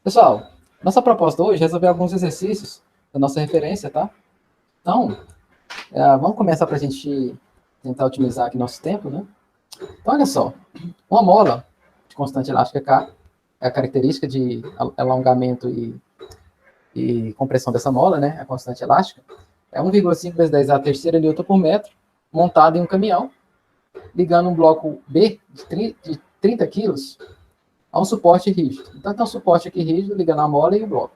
Pessoal, nossa proposta hoje é resolver alguns exercícios da nossa referência, tá? Então, vamos começar para a gente tentar otimizar aqui nosso tempo, né? Então, olha só, uma mola de constante elástica K é a característica de alongamento e compressão dessa mola, né? A constante elástica é 1,5 vezes 10 a terceira newton por metro, montado em um caminhão, ligando um bloco B de 30 quilos a um suporte rígido. Então, tem um suporte aqui rígido ligando a mola e o bloco.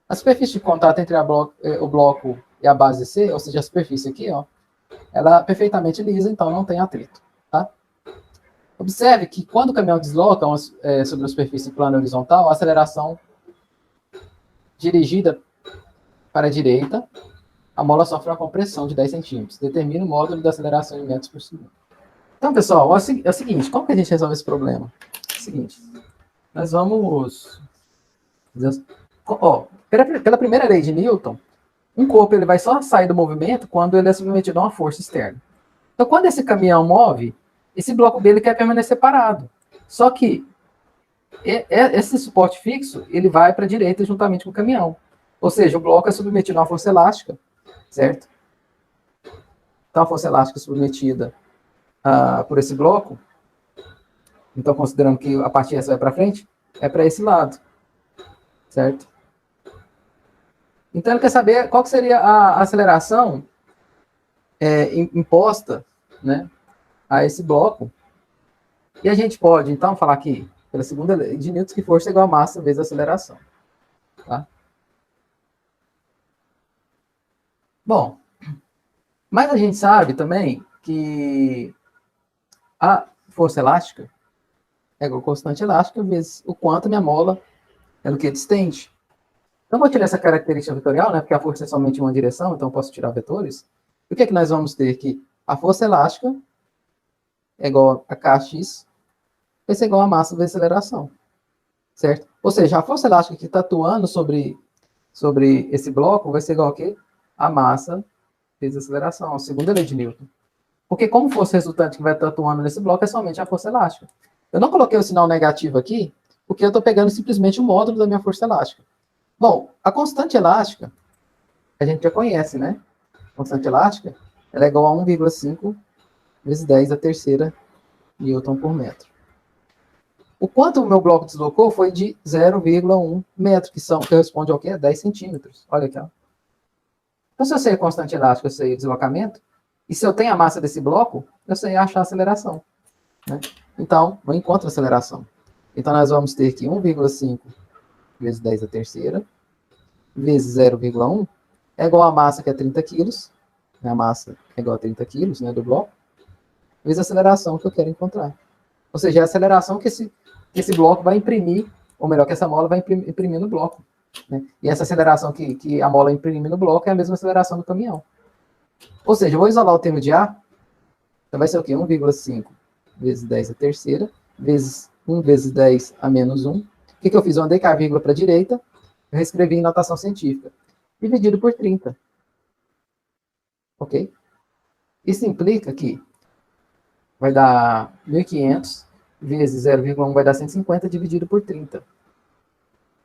A superfície de contato entre o bloco e a base C, ou seja, a superfície aqui, ó, ela é perfeitamente lisa, então não tem atrito. Tá? Observe que quando o caminhão desloca sobre a superfície plana horizontal, a aceleração dirigida para a direita, a mola sofre uma compressão de 10 centímetros. Determina o módulo da aceleração em metros por segundo. Então, pessoal, é o seguinte, como que a gente resolve esse problema? É o seguinte, nós vamos... pela primeira lei de Newton, um corpo ele vai só sair do movimento quando ele é submetido a uma força externa. Então, quando esse caminhão move, esse bloco B ele quer permanecer parado. Só que esse suporte fixo ele vai para a direita juntamente com o caminhão. Ou seja, o bloco é submetido a uma força elástica, certo? Então, a força elástica submetida por esse bloco, então, considerando que a parte S vai para frente, é para esse lado, certo? Então, ele quer saber qual que seria a aceleração imposta, né, a esse bloco. E a gente pode, então, falar aqui, pela segunda lei de Newton, que força é igual a massa vezes a aceleração. Tá? Bom, mas a gente sabe também que a força elástica é igual a constante elástica vezes o quanto a minha mola é o que distende. Então, vou tirar essa característica vetorial, né, porque a força é somente em uma direção, então eu posso tirar vetores. E o que é que nós vamos ter aqui? A força elástica é igual a Kx vai ser igual a massa vezes a aceleração. Certo? Ou seja, a força elástica que está atuando sobre esse bloco vai ser igual a quê? A massa vezes a aceleração, a segunda lei de Newton. Porque como força resultante que vai estar atuando nesse bloco é somente a força elástica. Eu não coloquei o sinal negativo aqui, porque eu estou pegando simplesmente o módulo da minha força elástica. Bom, a constante elástica, a gente já conhece, né? A constante elástica, ela é igual a 1,5 vezes 10 a terceira newton por metro. O quanto o meu bloco deslocou foi de 0,1 metro, que corresponde ao quê? 10 centímetros. Olha aqui, ó. Então, se eu sei a constante elástica, eu sei o deslocamento, e se eu tenho a massa desse bloco, eu sei achar a aceleração. Né? Então, eu encontro a aceleração. Então, nós vamos ter que 1,5 vezes 10 a terceira, vezes 0,1, é igual a massa, que é 30 quilos, a massa é igual a 30 quilos, né, do bloco, vezes a aceleração que eu quero encontrar. Ou seja, é a aceleração que esse bloco vai imprimir, ou melhor, que essa mola vai imprimir no bloco. Né? E essa aceleração que a mola imprime no bloco é a mesma aceleração do caminhão. Ou seja, eu vou isolar o termo de A, então vai ser o quê? 1,5 vezes 10 a terceira, vezes 1 vezes 10 a menos 1. O que eu fiz? Eu andei com a vírgula para a direita, eu reescrevi em notação científica, dividido por 30. Ok? Isso implica que vai dar 1.500 vezes 0,1 vai dar 150 dividido por 30.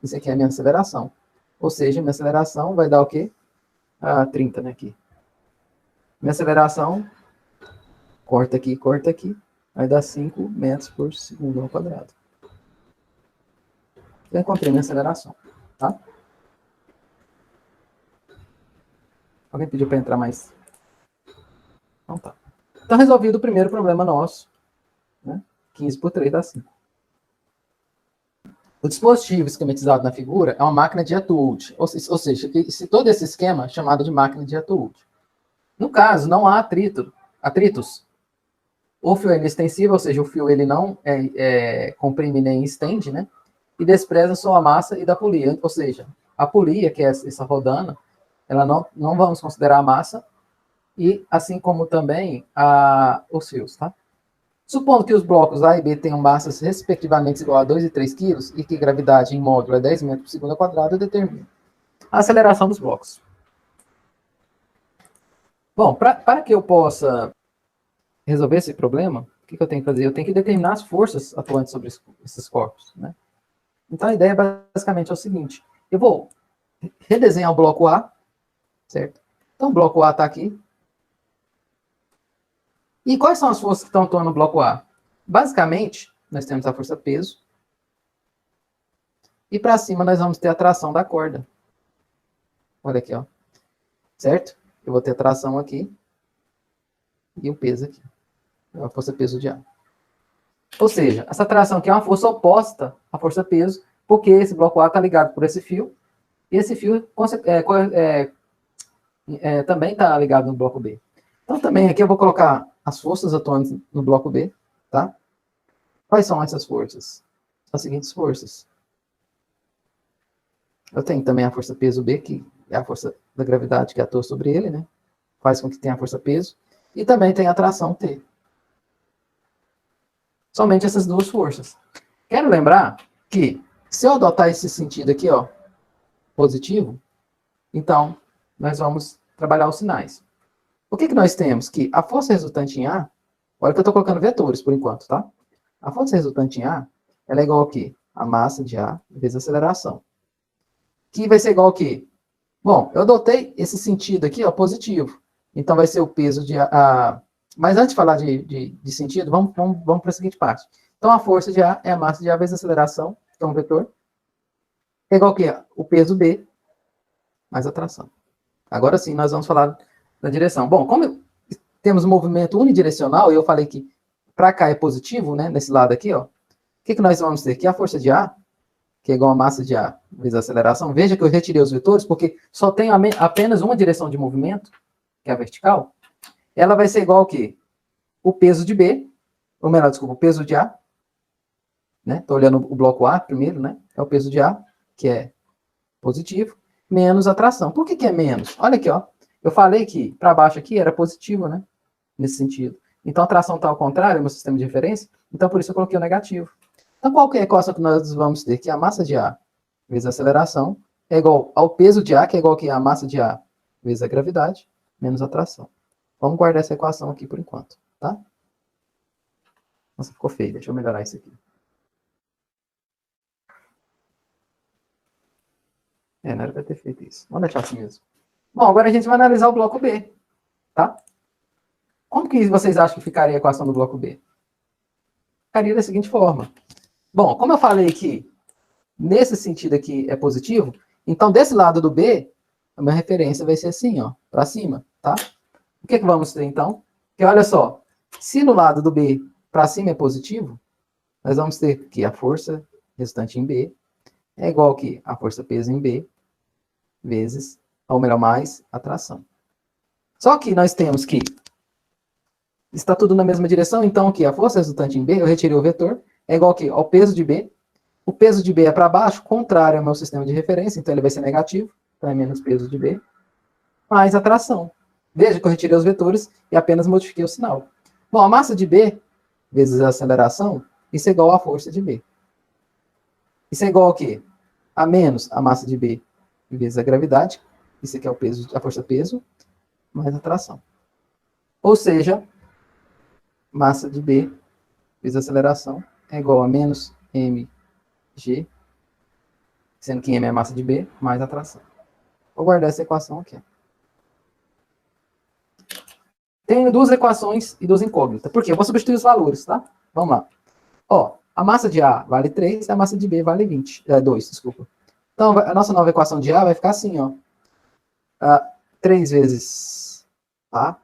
Isso aqui é a minha aceleração. Ou seja, minha aceleração vai dar o quê? 30, né, aqui. Minha aceleração, corta aqui, vai dar 5 metros por segundo ao quadrado. Eu encontrei minha aceleração, tá? Alguém pediu para entrar mais? Então tá. Então, resolvido o primeiro problema nosso, né? 15 por 3 dá 5. O dispositivo esquematizado na figura é uma máquina de Jet-Wood, ou seja, todo esse esquema é chamado de máquina de Jet-Wood. No caso, não há atritos. O fio é inextensível, ou seja, o fio ele não comprime nem estende, né? E despreza sua massa e da polia. Ou seja, a polia, que é essa rodana, ela não vamos considerar a massa, e assim como também os fios, tá? Supondo que os blocos A e B tenham massas respectivamente igual a 2 e 3 kg e que gravidade em módulo é 10 metros por segundo ao quadrado, determina a aceleração dos blocos. Bom, para que eu possa resolver esse problema, o que eu tenho que fazer? Eu tenho que determinar as forças atuantes sobre esses corpos. Né? Então, a ideia basicamente é o seguinte. Eu vou redesenhar o bloco A, certo? Então, o bloco A está aqui. E quais são as forças que estão atuando no bloco A? Basicamente, nós temos a força peso. E para cima nós vamos ter a tração da corda. Olha aqui, ó. Certo? Eu vou ter a tração aqui. E o peso aqui. É a força peso de ar. Ou seja, essa tração aqui é uma força oposta à força peso, porque esse bloco A está ligado por esse fio. E esse fio também está ligado no bloco B. Então também aqui eu vou colocar as forças atuantes no bloco B. Tá? Quais são essas forças? São as seguintes forças. Eu tenho também a força peso B, que é a força da gravidade que atua sobre ele, né? Faz com que tenha a força peso. E também tem a tração T. Somente essas duas forças. Quero lembrar que, se eu adotar esse sentido aqui, ó, positivo, então nós vamos trabalhar os sinais. O que nós temos? Que a força resultante em A, olha que eu estou colocando vetores por enquanto, tá? A força resultante em A, ela é igual ao quê? A massa de A vezes a aceleração. Que vai ser igual ao quê? Bom, eu adotei esse sentido aqui, ó, positivo. Então vai ser o peso de A. Mas antes de falar de sentido, vamos para a seguinte parte. Então a força de A é a massa de A vezes a aceleração, que é um vetor. É igual ao quê? O peso B mais a tração. Agora sim, nós vamos falar da direção. Bom, como temos um movimento unidirecional, e eu falei que para cá é positivo, né, nesse lado aqui, ó, o que nós vamos ter? Que a força de A, que é igual a massa de A vezes a aceleração, veja que eu retirei os vetores, porque só tenho apenas uma direção de movimento, que é a vertical, ela vai ser igual ao quê? O peso de B, ou melhor, desculpa, o peso de A, né? Estou olhando o bloco A primeiro, né? É o peso de A, que é positivo, menos a tração. Por que é menos? Olha aqui, ó. Eu falei que para baixo aqui era positivo, né? Nesse sentido. Então a tração está ao contrário, meu sistema de referência, então por isso eu coloquei o negativo. Então qual que é a equação que nós vamos ter? Que a massa de A vezes a aceleração é igual ao peso de A, que é igual a massa de A vezes a gravidade, menos a tração. Vamos guardar essa equação aqui por enquanto, tá? Nossa, ficou feio. Deixa eu melhorar isso aqui. Não era pra ter feito isso. Vamos deixar assim mesmo. Bom, agora a gente vai analisar o bloco B, tá? Como que vocês acham que ficaria a equação do bloco B? Ficaria da seguinte forma. Bom, como eu falei que nesse sentido aqui é positivo, então desse lado do B, a minha referência vai ser assim, ó, para cima, tá? O que vamos ter então? Porque olha só, se no lado do B para cima é positivo, nós vamos ter que a força restante em B é igual que a força peso em B vezes, ou melhor, mais a tração. Só que nós temos que está tudo na mesma direção, então aqui a força resultante em B, eu retirei o vetor, é igual que ao peso de B. O peso de B é para baixo, contrário ao meu sistema de referência, então ele vai ser negativo, então é menos peso de B, mais a tração. Veja que eu retirei os vetores e apenas modifiquei o sinal. Bom, a massa de B vezes a aceleração, isso é igual à força de B. Isso é igual ao quê? A menos a massa de B vezes a gravidade, isso aqui é o peso, a força peso, mais a tração. Ou seja, massa de B vezes a aceleração é igual a menos mg, sendo que m é a massa de B, mais a tração. Vou guardar essa equação aqui. Tenho duas equações e duas incógnitas. Por quê? Eu vou substituir os valores, tá? Vamos lá. Ó, a massa de A vale 3 e a massa de B vale 2, desculpa. Então, a nossa nova equação de A vai ficar assim, ó. 3 vezes A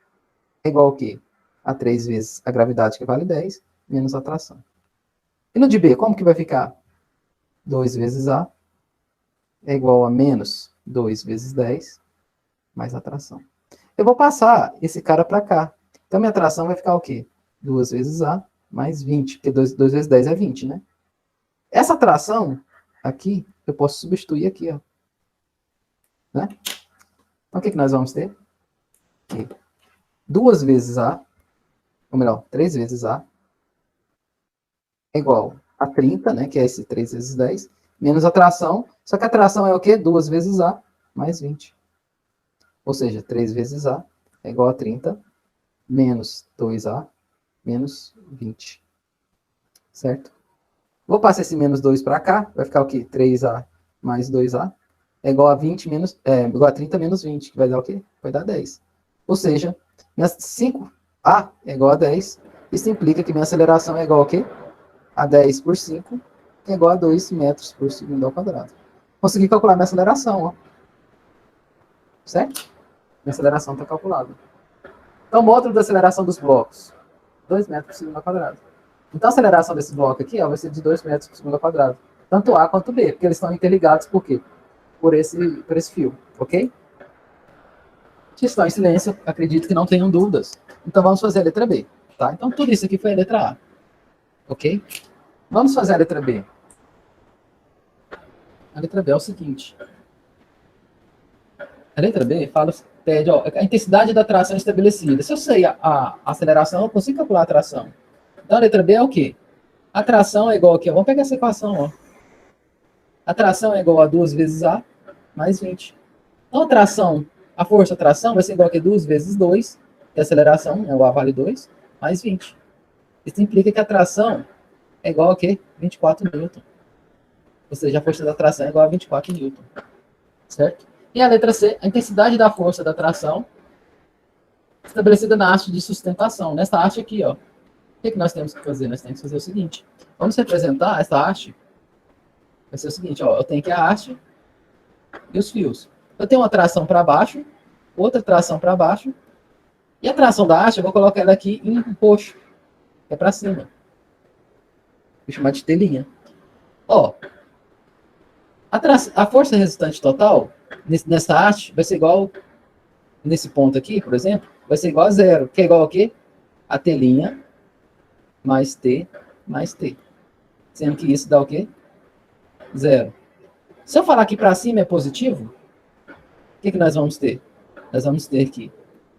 é igual ao quê? A 3 vezes a gravidade, que vale 10, menos a tração. E no de B, como que vai ficar? 2 vezes A é igual a menos 2 vezes 10, mais a tração. Eu vou passar esse cara para cá. Então, minha tração vai ficar o quê? 2 vezes A mais 20, porque 2 vezes 10 é 20, né? Essa tração aqui, eu posso substituir aqui, ó. Né? Então, o que nós vamos ter? Aqui. 2 vezes A, ou melhor, 3 vezes A, é igual a 30, né? Que é esse 3 vezes 10, menos a tração. Só que a tração é o quê? 2 vezes A mais 20. Ou seja, 3 vezes A é igual a 30, menos 2A, menos 20. Certo? Vou passar esse menos 2 para cá, vai ficar o quê? 3A mais 2A é igual a 20 menos, igual a 30 menos 20, que vai dar o quê? Vai dar 10. Ou seja, minha 5A é igual a 10. Isso implica que minha aceleração é igual a quê? A 10 por 5, que é igual a 2 metros por segundo ao quadrado. Consegui calcular minha aceleração, ó. Certo? Minha aceleração está calculada. Então, o módulo da aceleração dos blocos, 2 metros por segundo ao quadrado. Então, a aceleração desse bloco aqui ó, vai ser de 2 metros por segundo ao quadrado. Tanto A quanto B, porque eles estão interligados por quê? Por esse fio, ok? Se estão em silêncio, acredito que não tenham dúvidas. Então, vamos fazer a letra B, tá? Então, tudo isso aqui foi a letra A, ok? Vamos fazer a letra B. A letra B é o seguinte. A letra B fala, pede ó, a intensidade da tração estabelecida. Se eu sei a aceleração, eu consigo calcular a tração. Então, a letra B é o quê? A tração é igual a quê? Vamos pegar essa equação, ó. A tração é igual a 2 vezes A mais 20. Então, a tração, a força da tração vai ser igual a quê? 2 vezes 2, que é a aceleração, né? O A vale 2, mais 20. Isso implica que a tração é igual a quê? 24 newton. Ou seja, a força da tração é igual a 24 newton. Certo? E a letra C, a intensidade da força da tração estabelecida na haste de sustentação. Nessa haste aqui, ó. O que nós temos que fazer? Nós temos que fazer o seguinte. Vamos representar essa haste. Vai ser o seguinte, ó. Eu tenho aqui a haste e os fios. Eu tenho uma tração para baixo, outra tração para baixo. E a tração da haste, eu vou colocar ela aqui em um coxo, que é para cima. Vou chamar de telinha. Ó. A força resultante total nessa haste vai ser igual, nesse ponto aqui, por exemplo, vai ser igual a zero, que é igual a quê? A telinha mais T mais T. Sendo que isso dá o quê? Zero. Se eu falar aqui para cima é positivo, o que nós vamos ter? Nós vamos ter aqui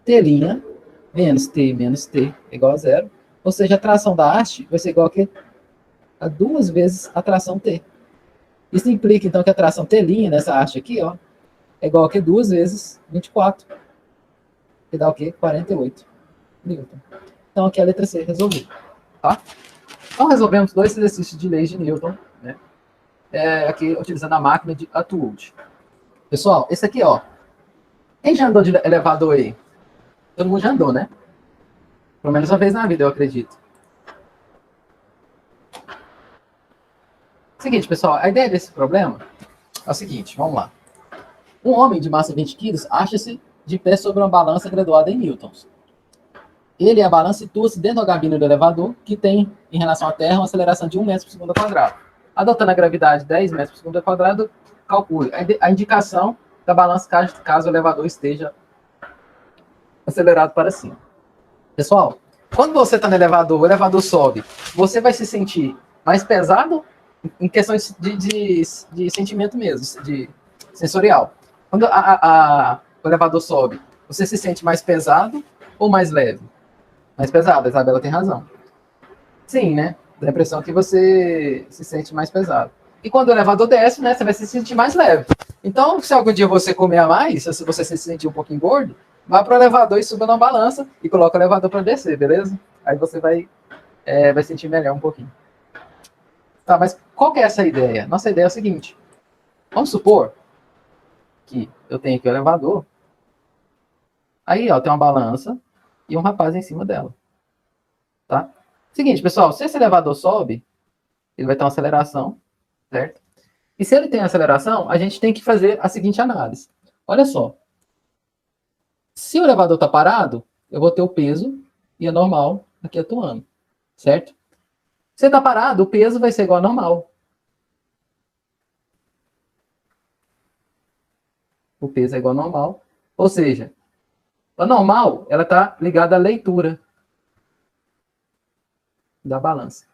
telinha menos T é igual a zero. Ou seja, a tração da haste vai ser igual a quê? A 2 vezes a tração T. Isso implica, então, que a tração telinha nessa haste aqui, ó, é igual a quê? 2 vezes 24. Que dá o quê? 48 newton. Então, aqui é a letra C resolvida. Tá? Então, resolvemos 2 exercícios de leis de Newton, né? Aqui, utilizando a máquina de Atwood. Pessoal, esse aqui, ó. Quem já andou de elevador aí? Todo mundo já andou, né? Pelo menos uma vez na vida, eu acredito. Seguinte, pessoal, a ideia desse problema é o seguinte, vamos lá. Um homem de massa de 20 quilos acha-se de pé sobre uma balança graduada em newtons. Ele e a balança situam-se dentro da gabina do elevador, que tem, em relação à Terra, uma aceleração de 1 metro por segundo ao quadrado. Adotando a gravidade 10 metros por segundo ao quadrado, calcule a indicação da balança caso o elevador esteja acelerado para cima. Pessoal, quando você está no elevador, o elevador sobe, você vai se sentir mais pesado em questões de sentimento mesmo, de sensorial. Quando o elevador sobe, você se sente mais pesado ou mais leve? Mais pesado, a Isabela tem razão. Sim, né? Dá a impressão que você se sente mais pesado. E quando o elevador desce, né, você vai se sentir mais leve. Então, se algum dia você comer a mais, se você se sentir um pouquinho gordo, vá para o elevador e suba na balança e coloca o elevador para descer, beleza? Aí você vai sentir melhor um pouquinho. Tá, mas qual que é essa ideia? Nossa ideia é o seguinte. Vamos supor que eu tenho aqui o elevador. Aí, ó, tem uma balança e um rapaz em cima dela. Tá? Seguinte, pessoal, se esse elevador sobe, ele vai ter uma aceleração, certo? E se ele tem aceleração, a gente tem que fazer a seguinte análise. Olha só. Se o elevador está parado, eu vou ter o peso e a normal aqui atuando, certo? Se está parado, o peso vai ser igual a normal. O peso é igual a normal. Ou seja, a normal, ela está ligada à leitura da balança.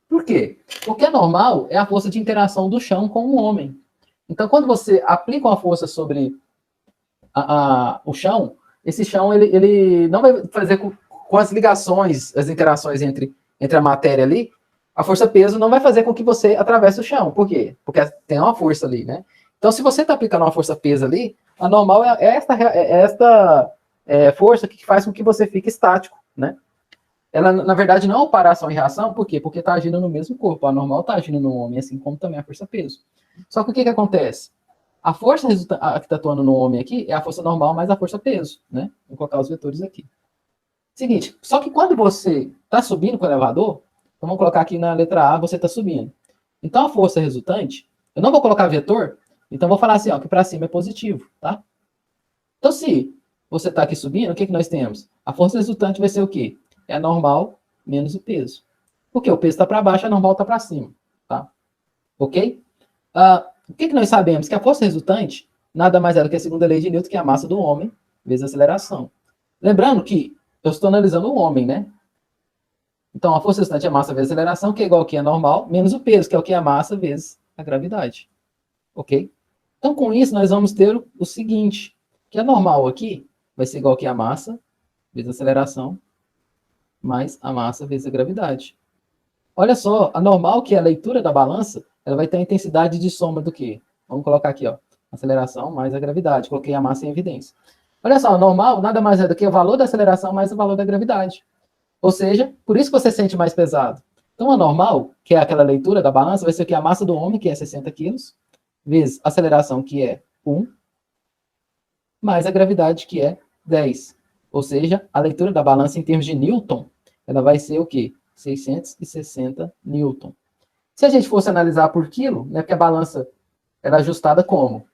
Por quê? Porque a normal é a força de interação do chão com o homem. Então, quando você aplica uma força sobre o chão, esse chão ele não vai fazer com as ligações, as interações entre a matéria ali, a força-peso não vai fazer com que você atravesse o chão. Por quê? Porque tem uma força ali, né? Então, se você está aplicando uma força-peso ali, a normal é esta força que faz com que você fique estático, né? ela, na verdade, não é para ação e reação, por quê? Porque está agindo no mesmo corpo. A normal está agindo no homem, assim como também a força-peso. Só que o que acontece? A força que está atuando no homem aqui é a força normal mais a força-peso, né? Vou colocar os vetores aqui. Seguinte, só que quando você está subindo com o elevador, então vamos colocar aqui na letra A, você está subindo. Então a força resultante, eu não vou colocar vetor, então vou falar assim, ó, que para cima é positivo, tá? Então se você está aqui subindo, o que nós temos? A força resultante vai ser o quê? É a normal menos o peso. Porque o peso está para baixo, a normal está para cima, tá? Ok? O que nós sabemos? Que a força resultante nada mais é do que a segunda lei de Newton, que é a massa do homem vezes a aceleração. Lembrando que eu estou analisando o homem, né? Então, a força resultante é a massa vezes a aceleração, que é igual ao que é normal, menos o peso, que é o que é a massa vezes a gravidade. Ok? Então, com isso, nós vamos ter o seguinte, que a normal aqui vai ser igual ao que é a massa vezes a aceleração, mais a massa vezes a gravidade. Olha só, a normal, que é a leitura da balança, ela vai ter a intensidade de soma do quê? Vamos colocar aqui, ó, aceleração mais a gravidade. Coloquei a massa em evidência. Olha só, a normal nada mais é do que o valor da aceleração mais o valor da gravidade. Ou seja, por isso que você sente mais pesado. Então, a normal, que é aquela leitura da balança, vai ser o que? A massa do homem, que é 60 quilos, vezes a aceleração, que é 1, mais a gravidade, que é 10. Ou seja, a leitura da balança em termos de Newton, ela vai ser o quê? 660 Newton. Se a gente fosse analisar por quilo, né, porque a balança era ajustada como?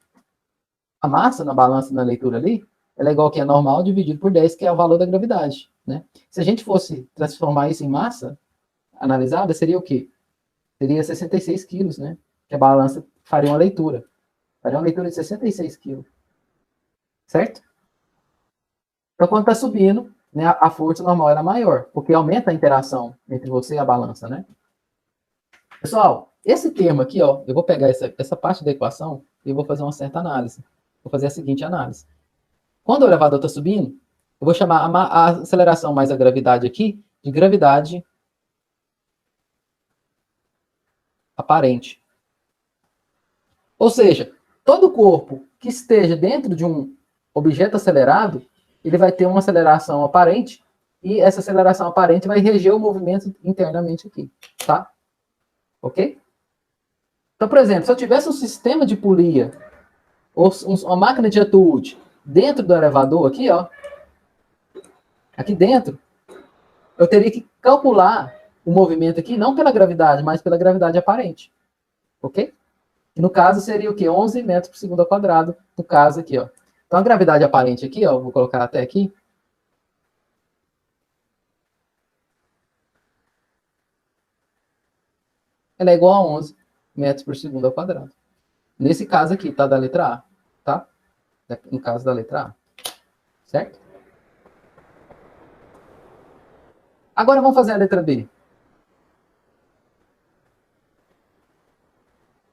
A massa na balança, na leitura ali, ela é igual que é normal dividido por 10, que é o valor da gravidade. Né? Se a gente fosse transformar isso em massa analisada, seria o quê? Seria 66 quilos, né? Que a balança faria uma leitura. Faria uma leitura de 66 quilos. Certo? Então, quando está subindo, né, a força normal era maior, porque aumenta a interação entre você e a balança, né? Pessoal, esse termo aqui, ó, eu vou pegar essa parte da equação e vou fazer uma certa análise. Vou fazer a seguinte análise. Quando o elevador está subindo, eu vou chamar a aceleração mais a gravidade aqui de gravidade aparente. Ou seja, todo corpo que esteja dentro de um objeto acelerado, ele vai ter uma aceleração aparente e essa aceleração aparente vai reger o movimento internamente aqui, tá? Ok? Então, por exemplo, se eu tivesse um sistema de polia ou uma máquina de atitude dentro do elevador aqui, ó, aqui dentro, eu teria que calcular o movimento aqui não pela gravidade, mas pela gravidade aparente, ok? E no caso seria o quê? 11 metros por segundo ao quadrado, no caso aqui, ó. Então a gravidade aparente aqui, ó, vou colocar até aqui, ela é igual a 11 metros por segundo ao quadrado. Nesse caso aqui, tá? Da letra A, tá? No caso da letra A, certo? Agora vamos fazer a letra B.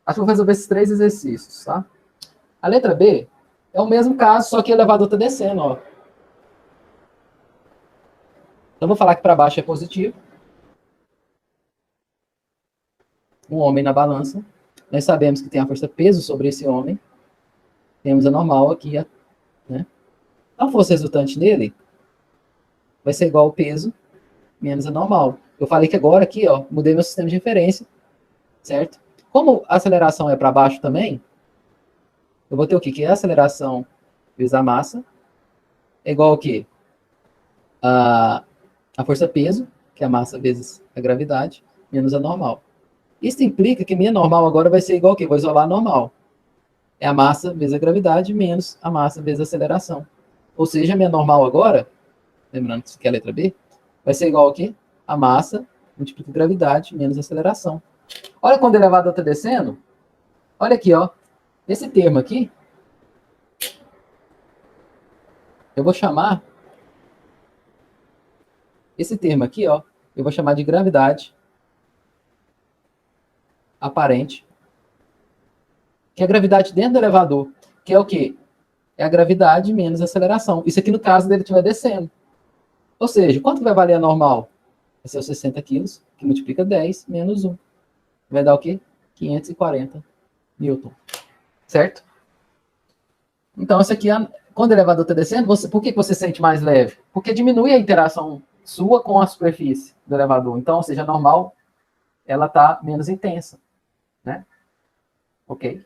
Acho que vou resolver esses 3 exercícios, tá? A letra B é o mesmo caso, só que o elevador está descendo, ó. Então vou falar que para baixo é positivo. Um homem na balança. Nós sabemos que tem a força peso sobre esse homem. Temos a normal aqui, né? A força resultante dele vai ser igual ao peso menos a normal. Eu falei que agora aqui, ó, mudei meu sistema de referência, certo? Como a aceleração é para baixo também, eu vou ter o quê? Que é a aceleração vezes a massa é igual ao quê? A força peso, que é a massa vezes a gravidade, menos a normal. Isso implica que minha normal agora vai ser igual ao quê? Vou isolar a normal. É a massa vezes a gravidade menos a massa vezes a aceleração. Ou seja, a minha normal agora, lembrando que isso aqui é a letra B, vai ser igual ao quê? A massa multiplica a gravidade menos a aceleração. Olha quando o elevador está descendo. Olha aqui, ó. Esse termo aqui, eu vou chamar, esse termo aqui, ó, eu vou chamar de gravidade aparente, que é a gravidade dentro do elevador, que é o quê? É a gravidade menos a aceleração. Isso aqui no caso dele estiver descendo. Ou seja, quanto vai valer a normal? Vai ser os 60 quilos, que multiplica 10 menos 1. Vai dar o quê? 540 Newton. Certo? Então, isso aqui, quando o elevador está descendo, por que você sente mais leve? Porque diminui a interação sua com a superfície do elevador. Então, ou seja, normal, ela está menos intensa, né? Ok?